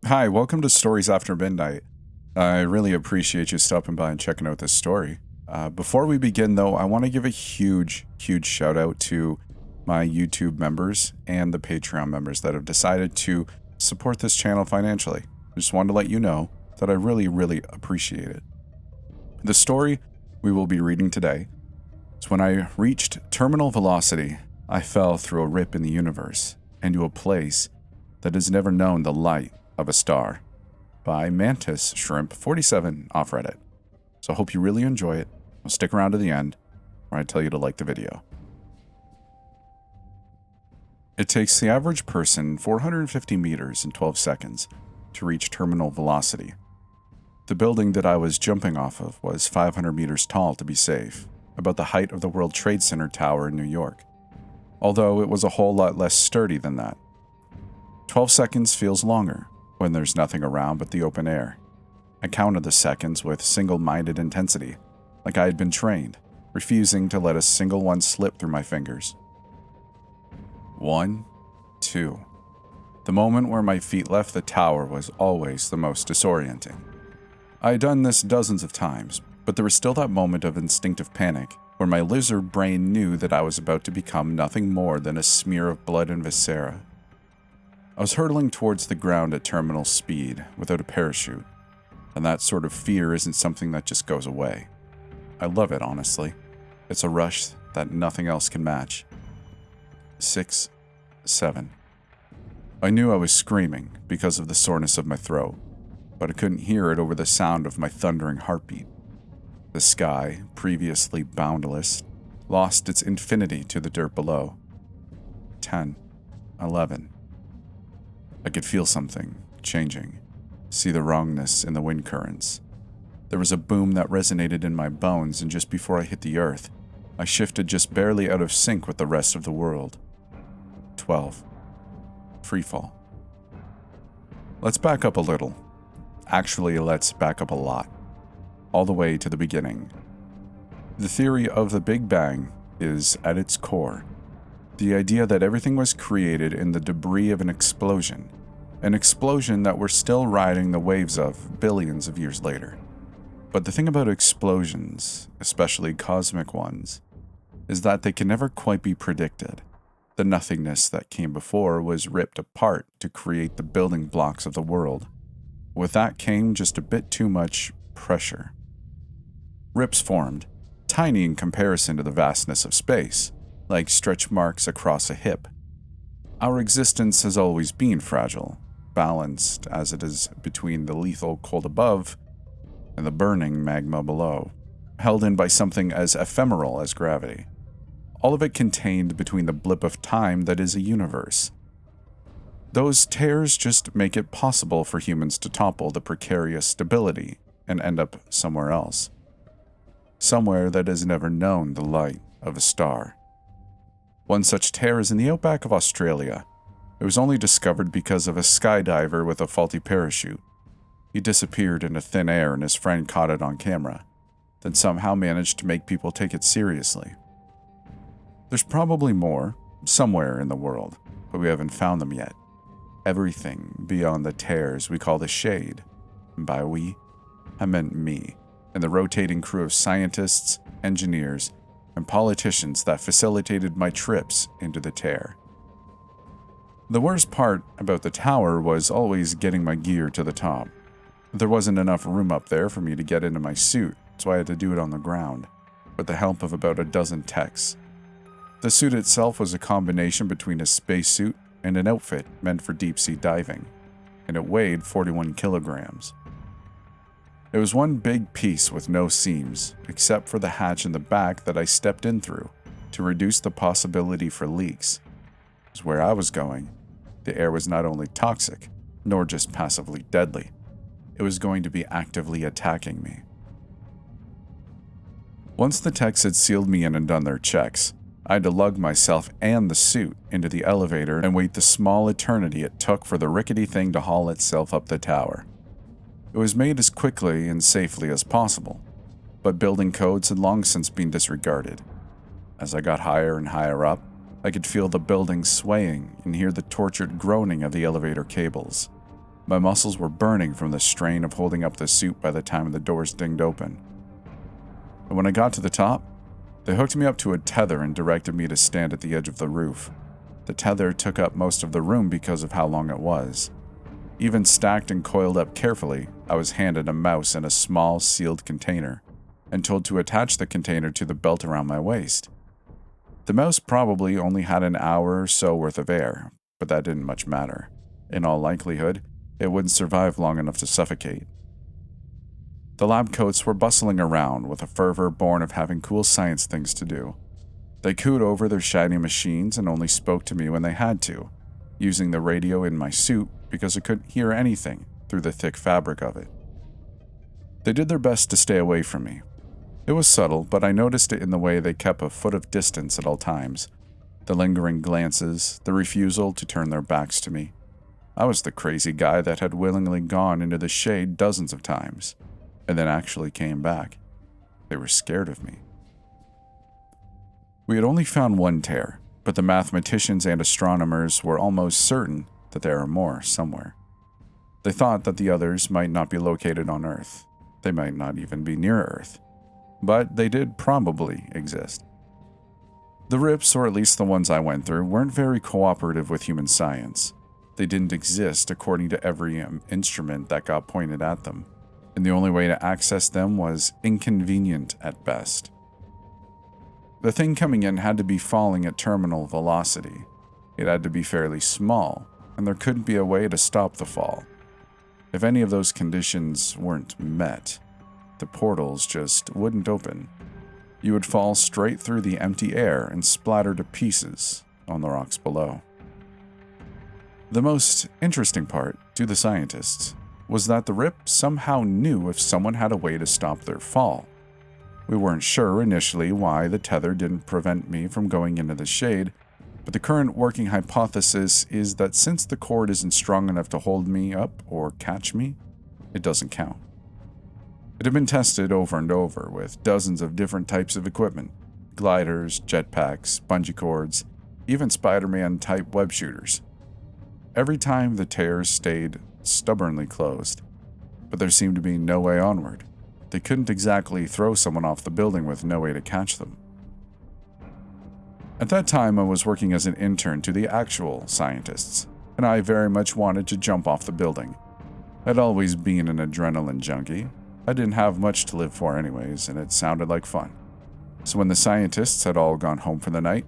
Hi, welcome to Stories After Midnight. I really appreciate you stopping by and checking out this story. Before we begin, though, I want to give a huge shout out to my YouTube members and the Patreon members that have decided to support this channel financially. I just wanted to let you know that I really appreciate it. The story we will be reading today is when I reached terminal velocity, I fell through a rip in the universe into a place that has never known the light of a star, by Mantis Shrimp 47 off Reddit. So I hope you really enjoy it. I'll stick around to the end where I tell you to like the video. It takes the average person 450 meters in 12 seconds to reach terminal velocity. The building that I was jumping off of was 500 meters tall to be safe, about the height of the World Trade Center tower in New York, although it was a whole lot less sturdy than that. 12 seconds feels longer when there's nothing around but the open air. I counted the seconds with single-minded intensity, like I had been trained, refusing to let a single one slip through my fingers. 1, 2. The moment where my feet left the tower was always the most disorienting. I had done this dozens of times, but there was still that moment of instinctive panic, where my lizard brain knew that I was about to become nothing more than a smear of blood and viscera. I was hurtling towards the ground at terminal speed without a parachute, and that sort of fear isn't something that just goes away. I love it, honestly. It's a rush that nothing else can match. 6, 7. I knew I was screaming because of the soreness of my throat, but I couldn't hear it over the sound of my thundering heartbeat. The sky, previously boundless, lost its infinity to the dirt below. 10, 11. I could feel something changing, see the wrongness in the wind currents. There was a boom that resonated in my bones, and just before I hit the earth, I shifted just barely out of sync with the rest of the world. 12. Freefall. Let's back up a little. Actually, let's back up a lot. All the way to the beginning. The theory of the Big Bang is, at its core, the idea that everything was created in the debris of an explosion that we're still riding the waves of billions of years later. But the thing about explosions, especially cosmic ones, is that they can never quite be predicted. The nothingness that came before was ripped apart to create the building blocks of the world. With that came just a bit too much pressure. Rips formed, tiny in comparison to the vastness of space, like stretch marks across a hip. Our existence has always been fragile, balanced as it is between the lethal cold above and the burning magma below, held in by something as ephemeral as gravity. All of it contained between the blip of time that is a universe. Those tears just make it possible for humans to topple the precarious stability and end up somewhere else. Somewhere that has never known the light of a star. One such tear is in the outback of Australia. It was only discovered because of a skydiver with a faulty parachute. He disappeared into thin air and his friend caught it on camera, then somehow managed to make people take it seriously. There's probably more, somewhere in the world, but we haven't found them yet. Everything beyond the tears we call the shade. And by we, I meant me, and the rotating crew of scientists, engineers, and politicians that facilitated my trips into the tear. The worst part about the tower was always getting my gear to the top. There wasn't enough room up there for me to get into my suit, so I had to do it on the ground, with the help of about a dozen techs. The suit itself was a combination between a spacesuit and an outfit meant for deep-sea diving, and it weighed 41 kilograms. It was one big piece with no seams, except for the hatch in the back that I stepped in through to reduce the possibility for leaks. Because where I was going, the air was not only toxic, nor just passively deadly. It was going to be actively attacking me. Once the techs had sealed me in and done their checks, I had to lug myself and the suit into the elevator and wait the small eternity it took for the rickety thing to haul itself up the tower. It was made as quickly and safely as possible, but building codes had long since been disregarded. As I got higher and higher up, I could feel the building swaying and hear the tortured groaning of the elevator cables. My muscles were burning from the strain of holding up the suit by the time the doors dinged open. And when I got to the top, they hooked me up to a tether and directed me to stand at the edge of the roof. The tether took up most of the room because of how long it was. Even stacked and coiled up carefully, I was handed a mouse in a small sealed container and told to attach the container to the belt around my waist. The mouse probably only had an hour or so worth of air, but that didn't much matter. In all likelihood, it wouldn't survive long enough to suffocate. The lab coats were bustling around with a fervor born of having cool science things to do. They cooed over their shiny machines and only spoke to me when they had to, using the radio in my suit because I couldn't hear anything through the thick fabric of it. They did their best to stay away from me. It was subtle, but I noticed it in the way they kept a foot of distance at all times. The lingering glances, the refusal to turn their backs to me. I was the crazy guy that had willingly gone into the shade dozens of times, and then actually came back. They were scared of me. We had only found one tear, but the mathematicians and astronomers were almost certain that there are more somewhere. They thought that the others might not be located on Earth. They might not even be near Earth. But they did probably exist. The rips, or at least the ones I went through, weren't very cooperative with human science. They didn't exist according to every instrument that got pointed at them, and the only way to access them was inconvenient at best. The thing coming in had to be falling at terminal velocity. It had to be fairly small, and there couldn't be a way to stop the fall. If any of those conditions weren't met, the portals just wouldn't open. You would fall straight through the empty air and splatter to pieces on the rocks below. The most interesting part, to the scientists, was that the rip somehow knew if someone had a way to stop their fall. We weren't sure initially why the tether didn't prevent me from going into the shade, but the current working hypothesis is that since the cord isn't strong enough to hold me up or catch me, it doesn't count. It had been tested over and over with dozens of different types of equipment: gliders, jetpacks, bungee cords, even Spider-Man-type web shooters. Every time the tears stayed stubbornly closed, but there seemed to be no way onward. They couldn't exactly throw someone off the building with no way to catch them. At that time, I was working as an intern to the actual scientists, and I very much wanted to jump off the building. I'd always been an adrenaline junkie. I didn't have much to live for anyways, and it sounded like fun. So when the scientists had all gone home for the night,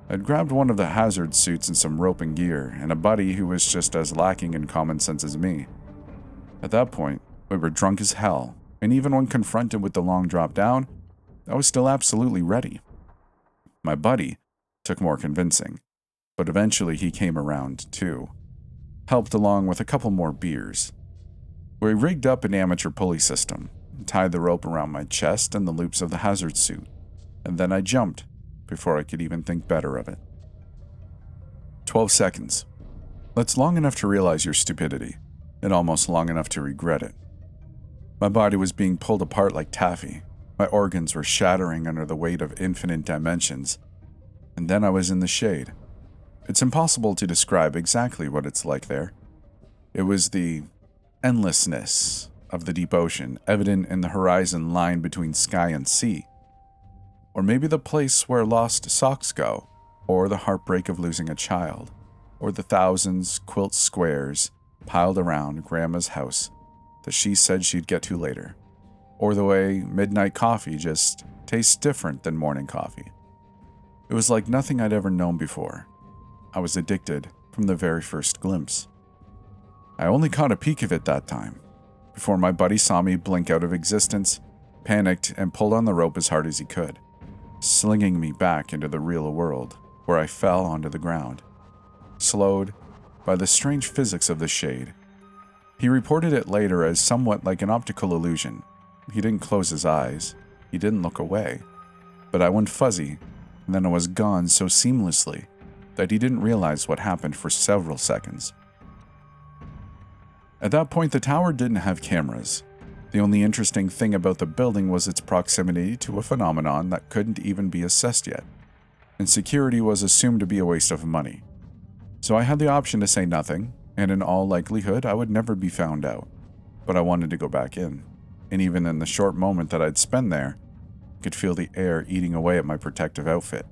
I'd grabbed one of the hazard suits and some rope and gear, and a buddy who was just as lacking in common sense as me. At that point, we were drunk as hell, and even when confronted with the long drop down, I was still absolutely ready. My buddy took more convincing, but eventually he came around too, helped along with a couple more beers. We rigged up an amateur pulley system, tied the rope around my chest and the loops of the hazard suit, and then I jumped before I could even think better of it. 12 seconds. That's long enough to realize your stupidity, and almost long enough to regret it. My body was being pulled apart like taffy. My organs were shattering under the weight of infinite dimensions. And then I was in the shade. It's impossible to describe exactly what it's like there. It was the endlessness of the deep ocean, evident in the horizon line between sky and sea. Or maybe the place where lost socks go, or the heartbreak of losing a child, or the thousands quilt squares piled around Grandma's house that she said she'd get to later, or the way midnight coffee just tastes different than morning coffee. It was like nothing I'd ever known before. I was addicted from the very first glimpse. I only caught a peek of it that time, before my buddy saw me blink out of existence, panicked, and pulled on the rope as hard as he could, slinging me back into the real world, where I fell onto the ground, slowed by the strange physics of the shade. He reported it later as somewhat like an optical illusion. He didn't close his eyes, he didn't look away, but I went fuzzy, and then I was gone so seamlessly that he didn't realize what happened for several seconds. At that point, the tower didn't have cameras. The only interesting thing about the building was its proximity to a phenomenon that couldn't even be assessed yet, and security was assumed to be a waste of money. So I had the option to say nothing, and in all likelihood, I would never be found out. But I wanted to go back in, and even in the short moment that I'd spend there, I could feel the air eating away at my protective outfit.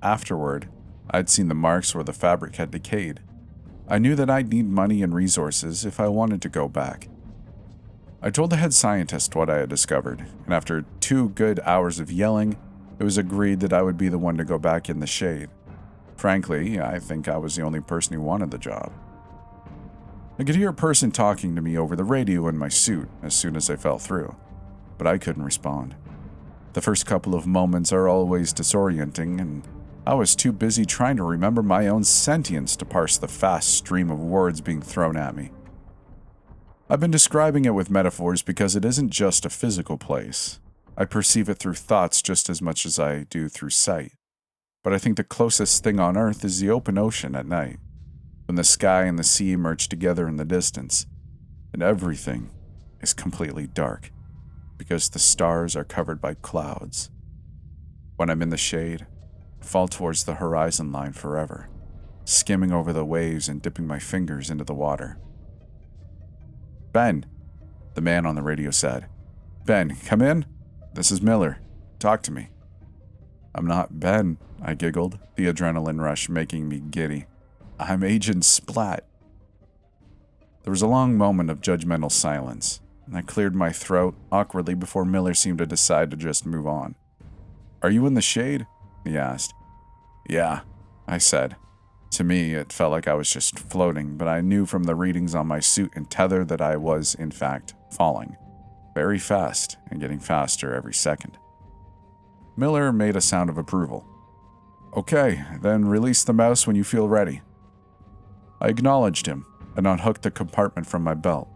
Afterward, I'd seen the marks where the fabric had decayed. I knew that I'd need money and resources if I wanted to go back. I told the head scientist what I had discovered, and after 2 good hours of yelling, it was agreed that I would be the one to go back in the shade. Frankly, I think I was the only person who wanted the job. I could hear a person talking to me over the radio in my suit as soon as I fell through, but I couldn't respond. The first couple of moments are always disorienting, and I was too busy trying to remember my own sentience to parse the fast stream of words being thrown at me. I've been describing it with metaphors because it isn't just a physical place. I perceive it through thoughts just as much as I do through sight. But I think the closest thing on Earth is the open ocean at night, when the sky and the sea merge together in the distance, and everything is completely dark, because the stars are covered by clouds. When I'm in the shade, I fall towards the horizon line forever, skimming over the waves and dipping my fingers into the water. "Ben," the man on the radio said. "Ben, come in? This is Miller. Talk to me." "I'm not Ben," I giggled, the adrenaline rush making me giddy. "I'm Agent Splat." There was a long moment of judgmental silence, and I cleared my throat awkwardly before Miller seemed to decide to just move on. "Are you in the shade?" he asked. "Yeah," I said. To me, it felt like I was just floating, but I knew from the readings on my suit and tether that I was, in fact, falling. Very fast, and getting faster every second. Miller made a sound of approval. "Okay, then release the mouse when you feel ready." I acknowledged him and unhooked the compartment from my belt.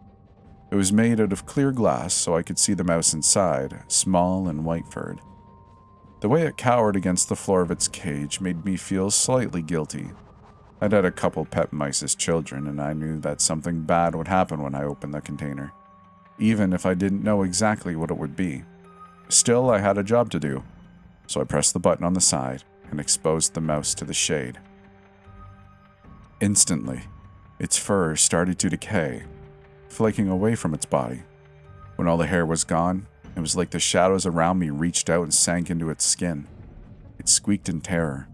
It was made out of clear glass, so I could see the mouse inside, small and white-furred. The way it cowered against the floor of its cage made me feel slightly guilty. I'd had a couple pet mice as children, and I knew that something bad would happen when I opened the container, even if I didn't know exactly what it would be. Still, I had a job to do, so I pressed the button on the side and exposed the mouse to the shade. Instantly, its fur started to decay, flaking away from its body. When all the hair was gone, it was like the shadows around me reached out and sank into its skin. It squeaked in terror,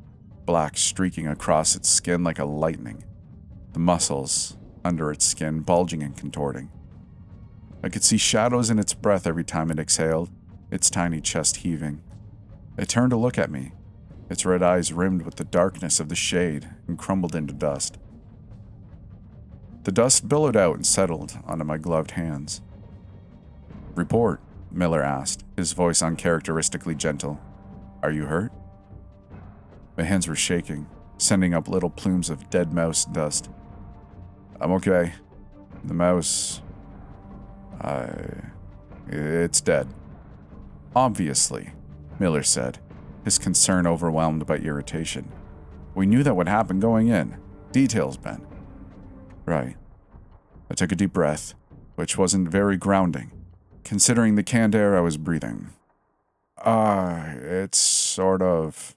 black streaking across its skin like a lightning, the muscles under its skin bulging and contorting. I could see shadows in its breath every time it exhaled, its tiny chest heaving. It turned to look at me, its red eyes rimmed with the darkness of the shade, and crumbled into dust. The dust billowed out and settled onto my gloved hands. "Report," Miller asked, his voice uncharacteristically gentle. "Are you hurt?" My hands were shaking, sending up little plumes of dead mouse dust. "I'm okay. The mouse... it's dead." "Obviously," Miller said, his concern overwhelmed by irritation. "We knew that would happen going in. Details, Ben." "Right." I took a deep breath, which wasn't very grounding, considering the canned air I was breathing. It's sort of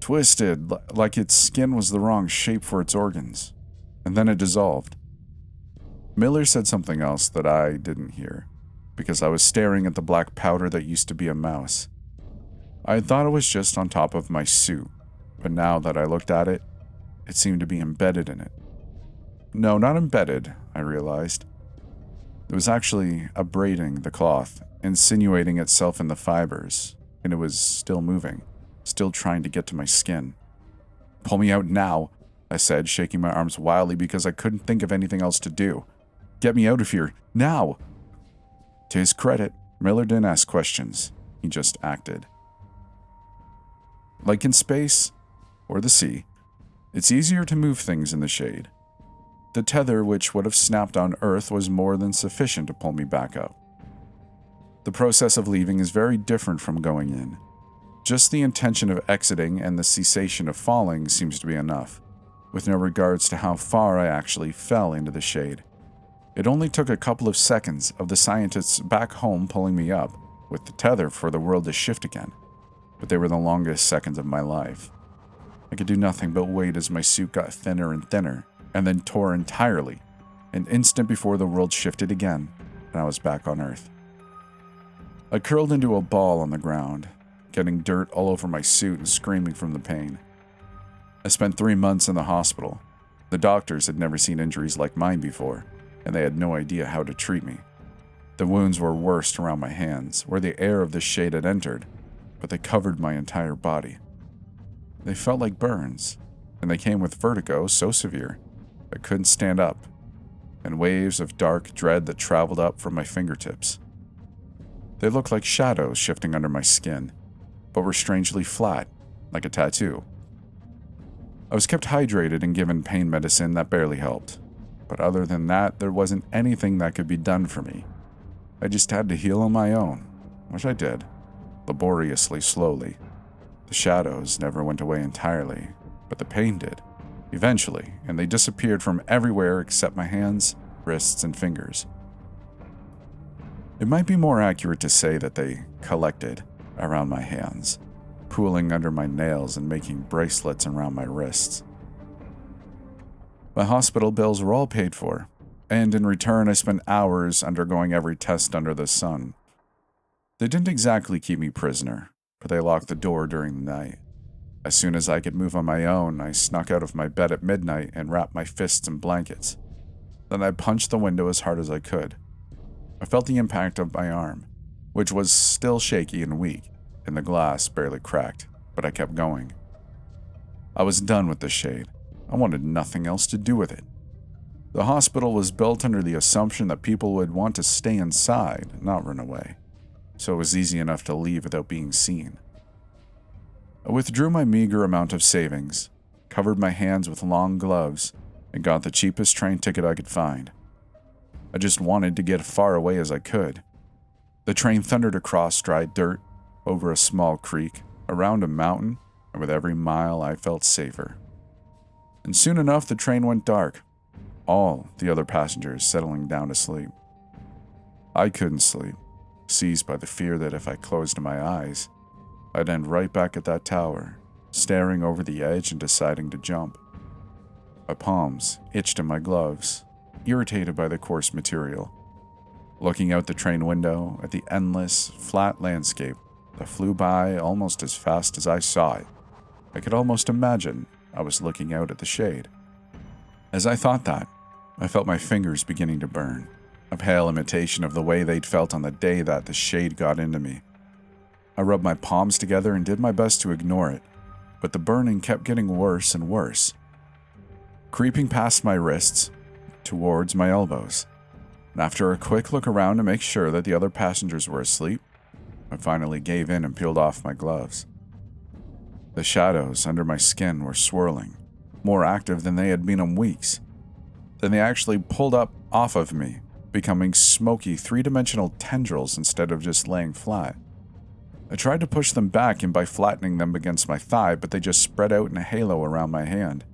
twisted, like its skin was the wrong shape for its organs. And then it dissolved." Miller said something else that I didn't hear, because I was staring at the black powder that used to be a mouse. I had thought it was just on top of my suit, but now that I looked at it, it seemed to be embedded in it. No, not embedded, I realized. It was actually abrading the cloth, insinuating itself in the fibers, and it was still moving, still trying to get to my skin. "Pull me out now," I said, shaking my arms wildly because I couldn't think of anything else to do. "Get me out of here, now!" To his credit, Miller didn't ask questions, he just acted. Like in space, or the sea, it's easier to move things in the shade. The tether which would have snapped on Earth was more than sufficient to pull me back up. The process of leaving is very different from going in. Just the intention of exiting and the cessation of falling seems to be enough, with no regards to how far I actually fell into the shade. It only took a couple of seconds of the scientists back home pulling me up, with the tether for the world to shift again, but they were the longest seconds of my life. I could do nothing but wait as my suit got thinner and thinner, and then tore entirely, an instant before the world shifted again, and I was back on Earth. I curled into a ball on the ground, getting dirt all over my suit and screaming from the pain. I spent 3 months in the hospital. The doctors had never seen injuries like mine before, and they had no idea how to treat me. The wounds were worst around my hands, where the air of the shade had entered, but they covered my entire body. They felt like burns, and they came with vertigo so severe I couldn't stand up, and waves of dark dread that traveled up from my fingertips. They looked like shadows shifting under my skin, but were strangely flat, like a tattoo. I was kept hydrated and given pain medicine that barely helped, but other than that, there wasn't anything that could be done for me. I just had to heal on my own, which I did, laboriously slowly. The shadows never went away entirely, but the pain did, eventually, and they disappeared from everywhere except my hands, wrists, and fingers. It might be more accurate to say that they collected around my hands, pooling under my nails and making bracelets around my wrists. My hospital bills were all paid for, and in return I spent hours undergoing every test under the sun. They didn't exactly keep me prisoner, but they locked the door during the night. As soon as I could move on my own, I snuck out of my bed at midnight and wrapped my fists in blankets. Then I punched the window as hard as I could. I felt the impact of my arm, which was still shaky and weak, and the glass barely cracked, but I kept going. I was done with the shade. I wanted nothing else to do with it. The hospital was built under the assumption that people would want to stay inside, not run away, so it was easy enough to leave without being seen. I withdrew my meager amount of savings, covered my hands with long gloves, and got the cheapest train ticket I could find. I just wanted to get as far away as I could. The train thundered across dry dirt, over a small creek, around a mountain, and with every mile I felt safer. And soon enough the train went dark, all the other passengers settling down to sleep. I couldn't sleep, seized by the fear that if I closed my eyes, I'd end right back at that tower, staring over the edge and deciding to jump. My palms itched in my gloves, irritated by the coarse material. Looking out the train window at the endless, flat landscape that flew by almost as fast as I saw it, I could almost imagine I was looking out at the shade. As I thought that, I felt my fingers beginning to burn, a pale imitation of the way they'd felt on the day that the shade got into me. I rubbed my palms together and did my best to ignore it, but the burning kept getting worse and worse, creeping past my wrists, towards my elbows. And after a quick look around to make sure that the other passengers were asleep, I finally gave in and peeled off my gloves. The shadows under my skin were swirling, more active than they had been in weeks. Then they actually pulled up off of me, becoming smoky, three-dimensional tendrils instead of just laying flat. I tried to push them back in by flattening them against my thigh, but they just spread out in a halo around my hand,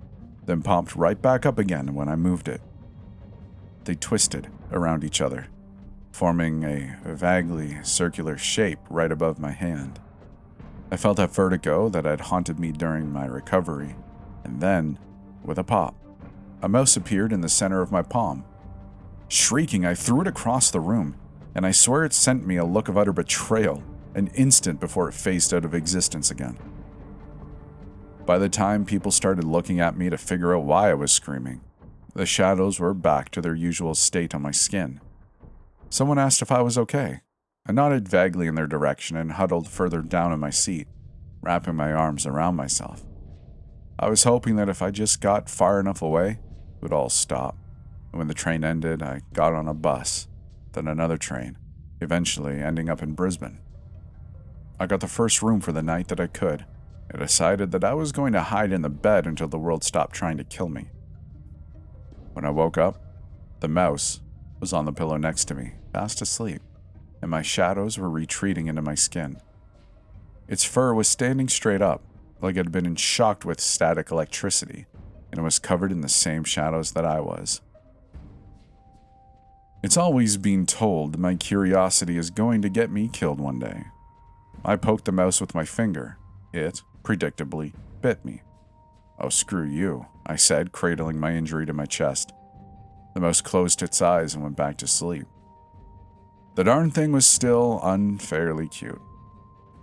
then popped right back up again when I moved it. They twisted around each other, forming a vaguely circular shape right above my hand. I felt that vertigo that had haunted me during my recovery, and then, with a pop, a mouse appeared in the center of my palm. Shrieking, I threw it across the room, and I swear it sent me a look of utter betrayal an instant before it phased out of existence again. By the time people started looking at me to figure out why I was screaming, the shadows were back to their usual state on my skin. Someone asked if I was okay. I nodded vaguely in their direction and huddled further down in my seat, wrapping my arms around myself. I was hoping that if I just got far enough away, it would all stop. And when the train ended, I got on a bus, then another train, eventually ending up in Brisbane. I got the first room for the night that I could, and decided that I was going to hide in the bed until the world stopped trying to kill me. When I woke up, the mouse was on the pillow next to me, fast asleep, and my shadows were retreating into my skin. Its fur was standing straight up, like it had been shocked with static electricity, and it was covered in the same shadows that I was. It's always been told my curiosity is going to get me killed one day. I poked the mouse with my finger. It, predictably, bit me. "Oh, screw you," I said, cradling my injury to my chest. The mouse closed its eyes and went back to sleep. The darn thing was still unfairly cute.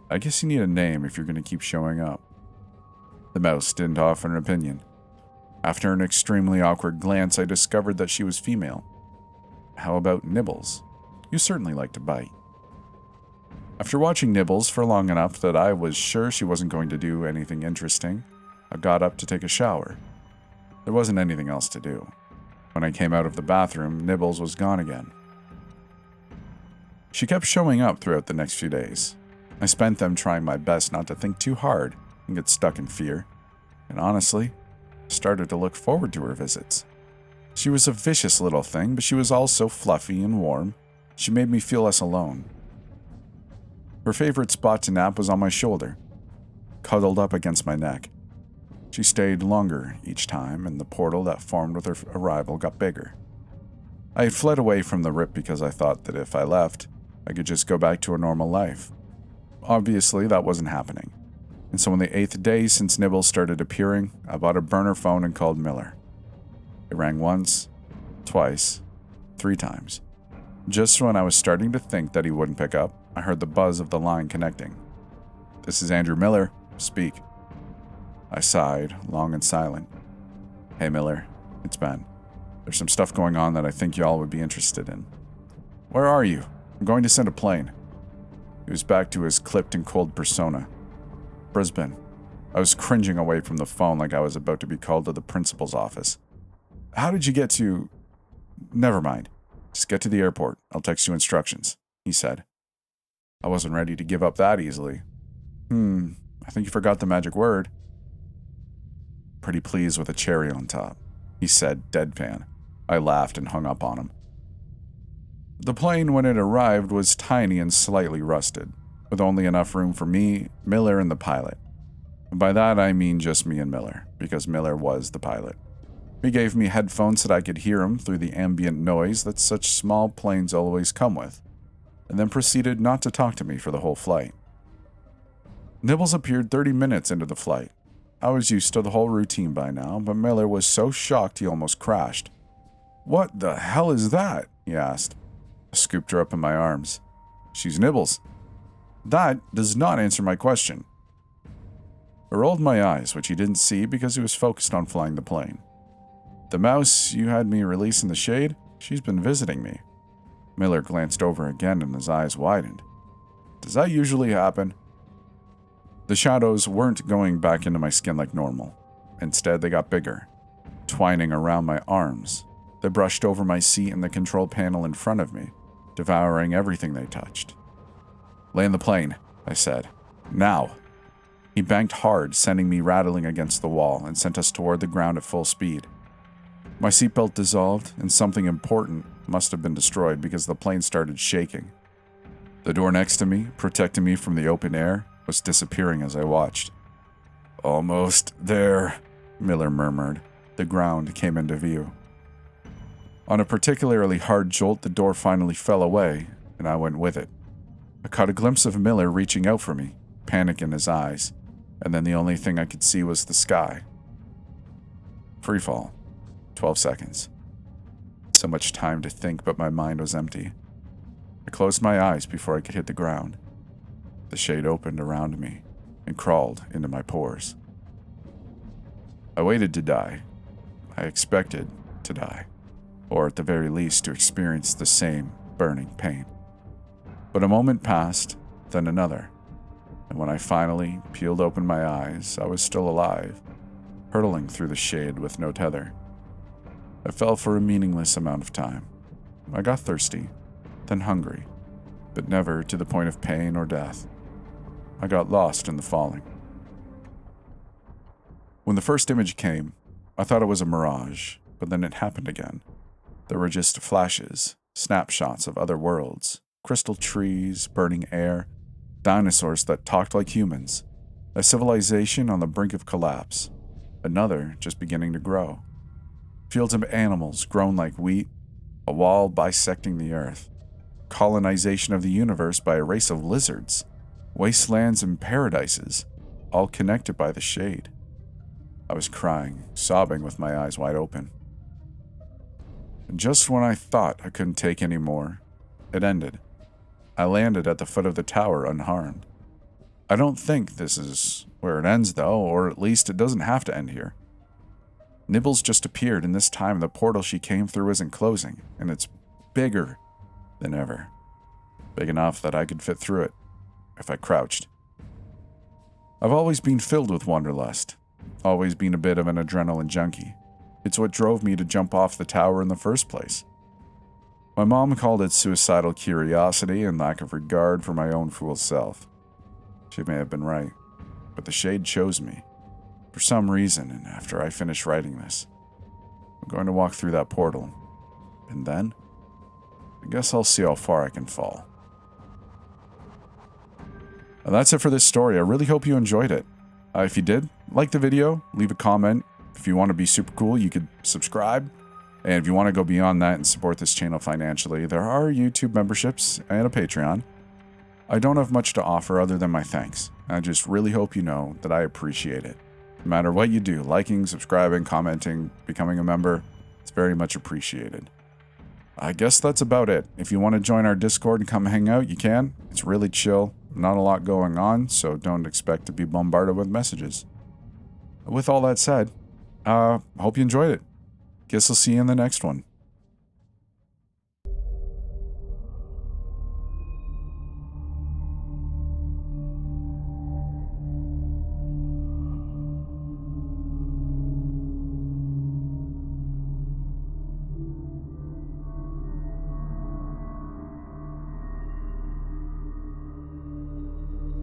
I guess you need a name if you're going to keep showing up. The mouse didn't offer an opinion. After an extremely awkward glance, I discovered that she was female. How about Nibbles? You certainly like to bite. After watching Nibbles for long enough that I was sure she wasn't going to do anything interesting, I got up to take a shower. There wasn't anything else to do. When I came out of the bathroom, Nibbles was gone again. She kept showing up throughout the next few days. I spent them trying my best not to think too hard and get stuck in fear, and honestly, started to look forward to her visits. She was a vicious little thing, but she was also fluffy and warm. She made me feel less alone. Her favorite spot to nap was on my shoulder, cuddled up against my neck. She stayed longer each time, and the portal that formed with her arrival got bigger. I had fled away from the rip because I thought that if I left, I could just go back to a normal life. Obviously, that wasn't happening. And so on the 8th day since Nibbles started appearing, I bought a burner phone and called Miller. It rang once, twice, 3 times. Just when I was starting to think that he wouldn't pick up, I heard the buzz of the line connecting. "This is Andrew Miller. Speak." I sighed, long and silent. "Hey Miller, it's Ben. There's some stuff going on that I think y'all would be interested in." "Where are you? I'm going to send a plane." He was back to his clipped and cold persona. "Brisbane." I was cringing away from the phone like I was about to be called to the principal's office. "How did you get to—" "Never mind. Just get to the airport. I'll text you instructions," he said. I wasn't ready to give up that easily. I think you forgot the magic word." "Pretty pleased with a cherry on top," he said, deadpan. I laughed and hung up on him. The plane, when it arrived, was tiny and slightly rusted, with only enough room for me, Miller, and the pilot. And by that I mean just me and Miller, because Miller was the pilot. He gave me headphones so that I could hear him through the ambient noise that such small planes always come with, and then proceeded not to talk to me for the whole flight. Nibbles appeared 30 minutes into the flight. I was used to the whole routine by now, but Miller was so shocked he almost crashed. "What the hell is that?" he asked. I scooped her up in my arms. "She's Nibbles." "That does not answer my question." I rolled my eyes, which he didn't see because he was focused on flying the plane. "The mouse you had me release in the shade, she's been visiting me." Miller glanced over again and his eyes widened. "Does that usually happen?" The shadows weren't going back into my skin like normal. Instead, they got bigger, twining around my arms. They brushed over my seat and the control panel in front of me, devouring everything they touched. "Land the plane," I said. "Now." He banked hard, sending me rattling against the wall, and sent us toward the ground at full speed. My seatbelt dissolved, and something important must have been destroyed because the plane started shaking. The door next to me, protecting me from the open air, was disappearing as I watched. "Almost there," Miller murmured. The ground came into view. On a particularly hard jolt, the door finally fell away, and I went with it. I caught a glimpse of Miller reaching out for me, panic in his eyes, and then the only thing I could see was the sky. Freefall. 12 seconds. So much time to think, but my mind was empty. I closed my eyes before I could hit the ground. The shade opened around me and crawled into my pores. I waited to die. I expected to die, or at the very least to experience the same burning pain. But a moment passed, then another, and when I finally peeled open my eyes, I was still alive, hurtling through the shade with no tether. I fell for a meaningless amount of time. I got thirsty, then hungry, but never to the point of pain or death. I got lost in the falling. When the first image came, I thought it was a mirage, but then it happened again. There were just flashes, snapshots of other worlds, crystal trees, burning air, dinosaurs that talked like humans, a civilization on the brink of collapse, another just beginning to grow, fields of animals grown like wheat, a wall bisecting the earth, colonization of the universe by a race of lizards, wastelands and paradises, all connected by the shade. I was crying, sobbing with my eyes wide open. And just when I thought I couldn't take any more, it ended. I landed at the foot of the tower unharmed. I don't think this is where it ends, though, or at least it doesn't have to end here. Nibbles just appeared, and this time the portal she came through isn't closing, and it's bigger than ever. Big enough that I could fit through it, if I crouched. I've always been filled with wanderlust, always been a bit of an adrenaline junkie. It's what drove me to jump off the tower in the first place. My mom called it suicidal curiosity and lack of regard for my own fool self. She may have been right, but the shade chose me. For some reason, and after I finish writing this, I'm going to walk through that portal, and then, I guess I'll see how far I can fall. And that's it for this story. I really hope you enjoyed it. If you did, like the video, leave a comment. If you want to be super cool, you could subscribe. And if you want to go beyond that and support this channel financially, there are YouTube memberships and a Patreon. I don't have much to offer other than my thanks. I just really hope you know that I appreciate it. No matter what you do, liking, subscribing, commenting, becoming a member, it's very much appreciated. I guess that's about it. If you want to join our Discord and come hang out, you can. It's really chill. Not a lot going on, so don't expect to be bombarded with messages. With all that said, hope you enjoyed it. Guess I'll see you in the next one.